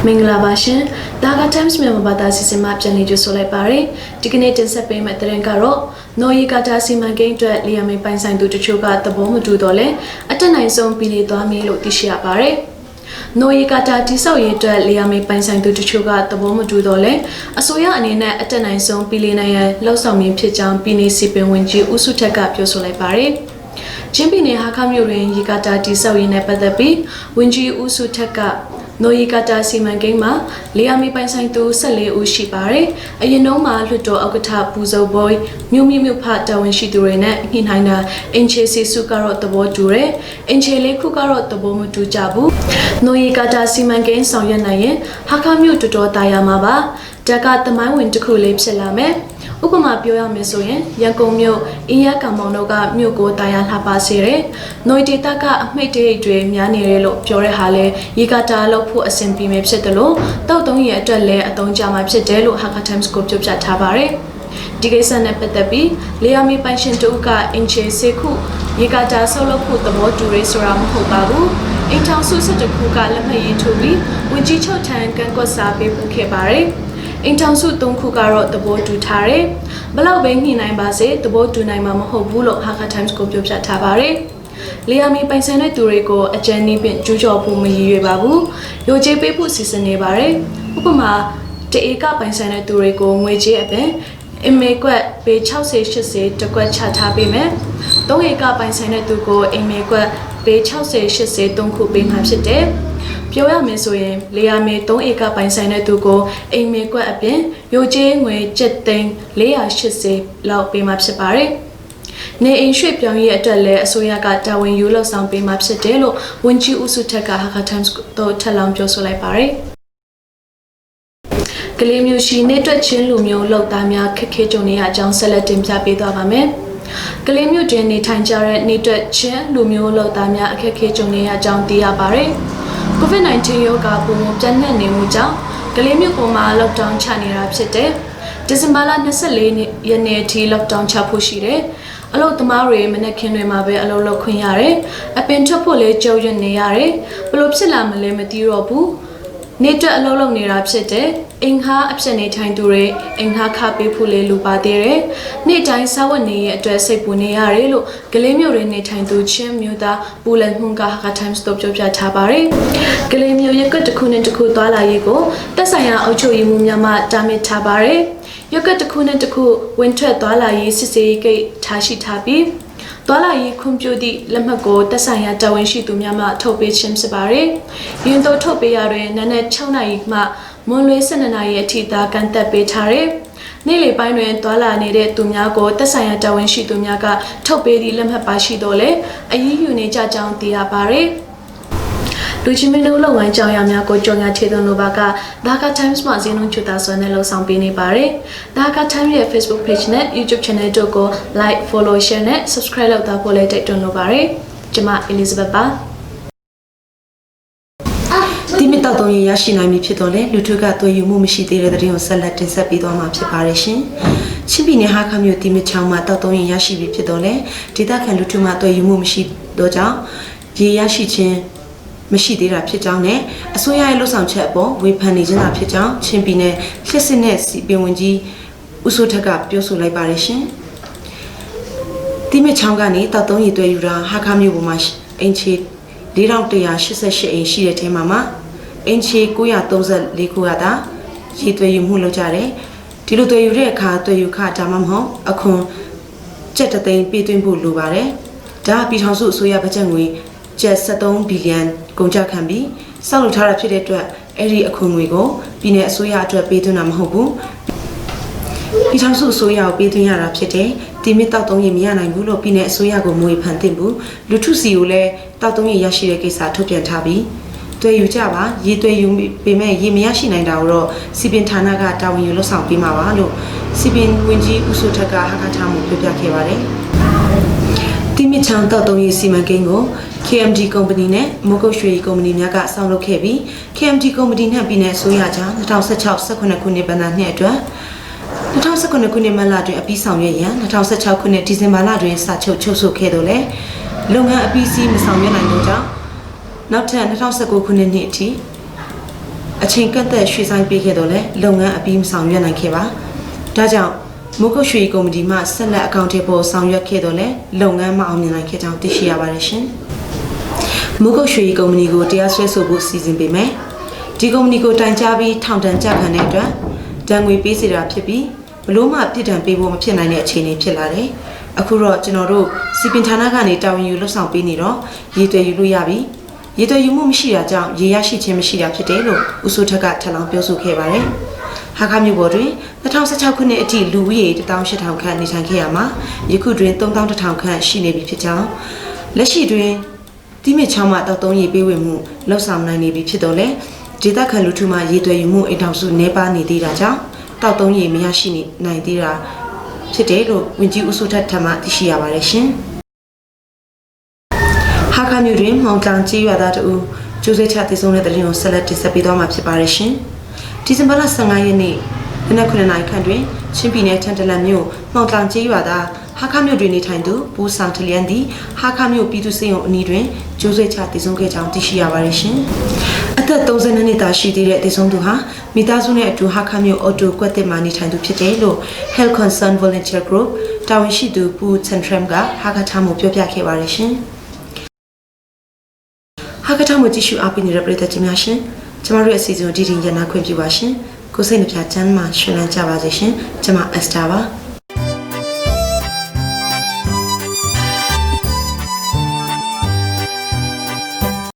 မင်္ဂလာပါရှင်။ဒါက Times မြန်မာဘာသာစီစဉ်မှပြန်လည်ကြိုဆိုလိုက်ပါရစေ။ဒီကနေ့တင်ဆက်ပေးမယ့်သတင်းကတော့နော်ရီကာတာစီမံကိန်းအတွက်လျာမိတ်ပိုင်ဆိုင်သူတချို့ကသဘောမတူတော့လဲအတက်နိုင်ဆုံးပြည်လေသွားမည်လို့သိရှိရပါတယ်။နော်ရီကာတာတိဆောက်ရေးအတွက်လျာမိတ်ပိုင်ဆိုင်သူတချို့ကသဘောမတူတော့လဲအစိုးရအနေနဲ့အတက်နိုင်ဆုံးပြည်လေနိုင်ရန်လှုံ့ဆော်မည်ဖြစ်ကြောင်းပြည်내စီပင်ဝင်ကြီးဦးစုထက်ကပြောဆိုလိုက်ပါတယ်။ချင်းပြည်နယ်ဟာခမြို့တွင်ရီကာတာတိဆောက်ရေးနဲ့ပတ်သက်ပြီးဝင်ကြီးဦးစုထက်ကနော်ရီကာတာစီမံကိန်းမှာလျာမိပိုင်ဆိုင်သူ14ဦးရှိပါတယ်။အရင်တုန်းကလွှတ်တော်ဥက္ကဋ္ဌပူဇော်ဘိုးမြို့ဖတာဝန်ရှိသူတွေနဲ့ညှိနှိုင်းတာအင်ချေစီစုကတော့သဘောတူတယ်။အင်ချေလေးခုကတော့သဘောမတူကြဘူး။နော်ရီကာတာစီမံကိန်းဆောင်ရွက်နိုင်ရင်ဟာခမြို့တော်တော်တာယာမှာပါ။တက်ကသမိုင်းဝင်တစ်ခုလေးဖြစ်လာမယ်။ဥပမာပြောရမယ်ဆိုရင်ရန်ကုန်မြို့အင်းရကံမောင်တို့ကမြို့ကိုတာယာလှပစေတယ်။နော်ဒေတာကအမိတ်တရိပ်တွေများနေတယ်လို့ပြောတဲ့ဟာလဲရီကာတာလောက်ဖို့အဆင်ပြေမယ်ဖြစ်တယ်လို့တောက်တုံးရဲ့အတွက်လည်းအသုံးချမှာဖြစ်တယ်လို့ Hakka Times ကိုပြောပြထားပါတယ်။ဒီကိစ္စနဲ့ပတ်သက်ပြီးလျာမိပိုင်ရှင်တို့ကအင်ချေစေခုရီကာတာဆောက်လုပ်ဖို့သဘောတူရေးဆိုတာမဟုတ်ပါဘူး။အင်ထောင်စု17ခုကလက်မှတ်ရေးထိုးပြီးဝင်ကြီးချုပ်ထံကန့်ကွက်စာပေးပို့ခဲ့ပါတယ်။အင်ထောင်စု3ခုကတော့သဘောတူထားတယ်။ဘလောက်ပဲညှိနှိုင်းပါစေသဘောတူနိုင်မှာမဟုတ်ဘူးလို့ Hakka Times ကိုပြောပြထားပါတယ်။လျာမီပိုင်ဆိုင်တဲ့သူတွေကိုအကြံနည်းဖြင့်ကျူးကျော်ဖို့မရည်ရွယ်ပါဘူး။ရိုချေးပေးဖို့စီစဉ်နေပါတယ်။ဥပမာတဧကပိုင်ဆိုင်တဲ့သူတွေကိုငွေကြေးအပြင်အမေကွက်ပေ60 80တကွက်ချထားပေးမယ်။3ဧကပိုင်ဆိုင်တဲ့သူကိုအမေကွက်ပေ60 80 3ခုပေးမှဖြစ်တယ်။ပြောရမယ်ဆိုရင်လျာမီ3ဧကပိုင်ဆိုင်တဲ့သူကိုအိမ်မေကွက်အပြင်ရိုချေးငွေ7သိန်း480လောက်ပေးမှဖြစ်ပါတယ်။နေအိမ်ရွှေ့ပြောင်းရေးအတွက်လည်းအစိုးရကတာဝန်ယူလုပ်ဆောင်ပေးမှဖြစ်တယ်လို့ဝန်ကြီးဦးစုထက်က Hakka Times တို့ထပ်လောင်းပြောဆိုလိုက်ပါတယ်။ကလေးမျိုးရှိနေတွက်ချင်းလူမျိုးလောက်သားများခက်ခဲကြုံနေရအကြောင်းဆက်လက်တင်ပြပေးသွားပါမယ်။ကလေးမျိုးတွင်နေထိုင်ကြတဲ့နေတွက်ချင်းလူမျိုးလောက်သားများအခက်ခဲကြုံနေရအကြောင်းသိရပါတယ်။ COVID-19 ရောဂါပုံပြန့်နှံ့နေမှုကြောင့်ကလေးမျိုးပေါ်မှာ lockdown ချနေတာဖြစ်တယ်။ဒီဇင်ဘာလ24ရက်နေ့အထိ lockdown ချဖို့ရှိတယ်။အလုပ်သမားတွေမနက်ခင်းတွေမှာပဲအလုပ်လုပ်ခွင့်ရတယ်။အပင်ထွက်ဖို့လည်းကြုံရနေရတယ်။ဘလို့ဖြစ်လာမလဲမသိတော့ဘူး။နေတွက်အလုပ်လုပ်နေတာဖြစ်တယ်။အင်ဟာအဖြစ်နေထိုင်သူတွေအင်ဟာခပေးဖို့လေလိုပါသေးတယ်။နေ့တိုင်းစားဝတ်နေရအတွက်စိတ်ပူနေရတယ်လို့ကလေးမျိုးတွေနေထိုင်သူချင်းမျိုးသားပူလန်မှုက Hakka Times တို့ပြောပြထားပါတယ်။ကလေးမျိုးရက်ကွက်တစ်ခုနဲ့တစ်ခုသွားလာရေးကိုတက်ဆိုင်ရာအုပ်ချုပ်ရေးမှုများမှတားမြစ်ထားပါတယ်။ရက်ကွက်တစ်ခုနဲ့တစ်ခုဝင်ထွက်သွားလာရေးစစ်ဆေးဂိတ်ထားရှိထားပြီးသွားလာရေးခွင့်ပြုသည့်လက်မှတ်ကိုတက်ဆိုင်ရာတာဝန်ရှိသူများမှထုတ်ပေးခြင်းဖြစ်ပါတယ်။ရင်းတို့ထုတ်ပေးရတွင်နနက်6နာရီမှမွန်လွဲ12နာရီအထိသာကန်သက်ပေးထားတယ်။နေ့လယ်ပိုင်းတွင်သွားလာနေတဲ့သူများကိုတက်ဆိုင်ရာတာဝန်ရှိသူများကထုတ်ပေးသည့်လက်မှတ်ပါရှိတော့လေအရေးယူနေကြကြောင်းသိရပါတယ်။လူချင်းမင်းတို့လုပ်ငန်းကြောင်ရများကိုကြော်ညာခြေသွင်းလိုပါက Hakka Times မှာဇင်းလုံးချူတာဆွဲနဲ့လှုပ်ဆောင်ပေးနေပါတယ်။ Hakka Times ရဲ့ Facebook page နဲ့ YouTube channel တို့ကို like, follow, share နဲ့ subscribe လုပ်တာဖို့လည်းတိုက်တွန်းလိုပါတယ်။ကျွန်မ Elizabeth ပါ။ဒီမြတ်တော်ရရရှိနိုင်ပြီဖြစ်တော့လေလူထုကတွေ့ယူမှုမရှိသေးတဲ့တဲ့ရင်ကိုဆက်လက်တင်ဆက်ပေးသွားမှာဖြစ်ပါတယ်ရှင်။ချင်းပြည်နယ်ဟာခမြို့ဒီမြချောင်းမှာတောက်တုံးရင်ရရှိပြီဖြစ်တော့လေဒေသခံလူထုမှတွေ့ယူမှုမရှိတော့ကြောင့်ရေရရှိခြင်းမရှိသေးတာဖြစ်ကြောင်းနဲ့အစိုးရရဲ့လှုပ်ဆောင်ချက်အပေါ်ဝေဖန်နေခြင်းသာဖြစ်ကြောင်းချင်းပြည်နယ်လျှက်စစ်နဲ့စီပင်ဝင်ကြီးဦးစိုးထက်ကပြောဆိုလိုက်ပါတယ်ရှင်။ဒီမြချောင်းကနေတောက်တုံးရည်တွေ့ယူတာဟာခမြို့ပေါ်မှာအင်ချီ4188အိမ်ရှိတဲ့ထဲမှာအင်ချီ934ခုကသာရေတွေ့ယူမှုလုပ်ကြတယ်ဒီလိုတွေ့ယူတဲ့အခါတွေ့ယူခဒါမှမဟုတ်အခွန်ကျပ်3သိန်းပေးသွင်းဖို့လိုပါတယ်ဒါပြည်ထောင်စုအစိုးရဘတ်ဂျက်ငွေကျပ်73ဘီလီယံကုန်ကျခံပြီးစောက်လုပ်ထားတာဖြစ်တဲ့အတွက်အဲ့ဒီအခွန်ငွေကိုပြည်내အစိုးရအတွက်ပေးသွင်းတာမဟုတ်ဘူးပြည်ထောင်စုအစိုးရကိုပေးသွင်းရတာဖြစ်တယ်ဒီမြစ်တောက်တုံးရမရနိုင်ဘူးလို့ပြည်내အစိုးရကိုမွေဖန်သင့်ဘူးလူထုစီကိုလည်းတောက်တုံးရရရှိတဲ့ကိစ္စထုတ်ပြန်ထားပြီးတွေ့ယူကြပါရေတွေ့ယူပေမဲ့ရေမရရှိနိုင်တာတော့စီပင်ဌာနကတာဝန်ယူလှုပ်ဆောင်ပေးမှာပါလို့စီပင်ဝင်ကြီးဦးစိုးထက်က Hakka Times ကိုပြောပြခဲ့ပါတယ်တိမြချောင်းတောက်တုံးရစီမံကိန်းကို KMD ကုမ္ပဏီနဲ့မိုးကုတ်ရွှေကုမ္ပဏီများကစောင့်လုပ်ခဲ့ပြီး KMD ကုမ္ပဏီနဲ့ပြည်내အစိုးရကြား2016-18ခုနှစ်ဘဏ္ဍာနှစ်အတွက်2019ခုနှစ်မတ်လတွင်အပြီးဆောင်ရွက်ရန်2016ခုနှစ်ဒီဇင်ဘာလတွင်စာချုပ်ချုပ်ဆိုခဲ့တော့လေလုပ်ငန်းအပြီးစီးမဆောင်ရွက်နိုင်သောကြောင့်နောက်ထပ်2019ခုနှစ်နှစ်အထိ အချိန်ကန့်သက်ရွှေ့ဆိုင်ပေးခဲ့တော့လဲလုပ်ငန်းအပြီးမဆောင်ရွက်နိုင်ခဲ့ပါဒါကြောင့်မိုးကုတ်ရွှေကုမ္ပဏီမှဆက်လက်အကောင့်တွေပေါ်ဆောင်ရွက်ခဲ့တော့လဲလုပ်ငန်းမအောင်မြင်နိုင်ခဲ့ကြောင်းသိရှိရပါတယ်ရှင်မိုးကုတ်ရွှေကုမ္ပဏီကိုတရားစွဲဆိုဖို့စီစဉ်ပေးမယ်ဒီကုမ္ပဏီကိုတိုင်ကြားပြီးထောင်ဒဏ်ကျခံတဲ့အတွက်ဒဏ်ငွေပေးစီတာဖြစ်ပြီးဘလို့မှပြစ်ဒဏ်ပေးဖို့မဖြစ်နိုင်တဲ့အခြေအနေဖြစ်လာတယ်အခုတော့ကျွန်တော်တို့စီပင်ဌာနကနေတာဝန်ယူလှုပ်ဆောင်ပေးနေတော့ရည်သွယ်ယူလို့ရပြီရည်သွယ်ယူမှုမရှိတာကြောင့်ရေရရှိခြင်းမရှိတာဖြစ်တယ်လို့ဦးစိုးထက်ကထပ်လောင်းပြောဆိုခဲ့ပါတယ်ဟာခမြို့ပေါ်တွင်2016ခုနှစ်အထိလူဦးရေ18000ခန့်နေထိုင်ခဲ့ရမှာယခုတွင်3100ခန့်ရှိနေပြီဖြစ်ကြောင်းလက်ရှိတွင်တိမြစ်ချောင်းမှတောက်သုံးရေပေးဝင်မှုလှုပ်ဆောင်နိုင်နေပြီဖြစ်တော့လေဒေသခံလူထုမှရေသွယ်ယူမှုအိမ်ထောင်စုနှဲပါနေသေးတာကြောင့်တောက်သုံးရေမရရှိနိုင်သေးတာဖြစ်တယ်လို့ဝန်ကြီးဦးစိုးထက်ထပ်မှသိရှိရပါတယ်ရှင်ဟာခမြို့တွင်မောင်တောင်ကြီးရွာသားတို့ကျိုးစိတ်ချတည်ဆုံးတဲ့တရင်ကိုဆက်လက်တင်ဆက်ပေးသွားမှာဖြစ်ပါတယ်ရှင်ဒီဇင်ဘာလ15ရက်နေ့မနက်9:00နာရီခန့်တွင်ချင်းပြည်နယ်ထန်တလန်မြို့မောင်တောင်ကြီးရွာသားဟာခမြို့တွင်နေထိုင်သူဘူဆောင်ထလျန်သည်ဟာခမြို့ပြည်သူ့စေယုံအနီးတွင်ကျိုးစိတ်ချတည်ဆုံးခဲ့ကြောင်းသိရှိရပါတယ်ရှင်အသက်32နှစ်သားရှိသေးတဲ့တည်ဆုံးသူဟာမိသားစုနဲ့အတူဟာခမြို့အော်တိုကွက်တစ်မှာနေထိုင်သူဖြစ်တယ်လို့ Health Concern Volunteer Group တာဝန်ရှိသူပူချန်ထရမ်ကဟာခထားမှုပြောပြခဲ့ပါတယ်ရှင်ဟာကထားမှုကြည့်ရှုအားပေးနေတဲ့ပရိသတ်ကြီးများရှင်ကျမတို့ရဲ့အစီအစဉ်ကိုဒီတင်ရနာခွင့်ပြုပါရှင်ကိုစိတ်နှပြချမ်းမှရှင်လန်းကြပါစေရှင်ကျမအက်စတာပါ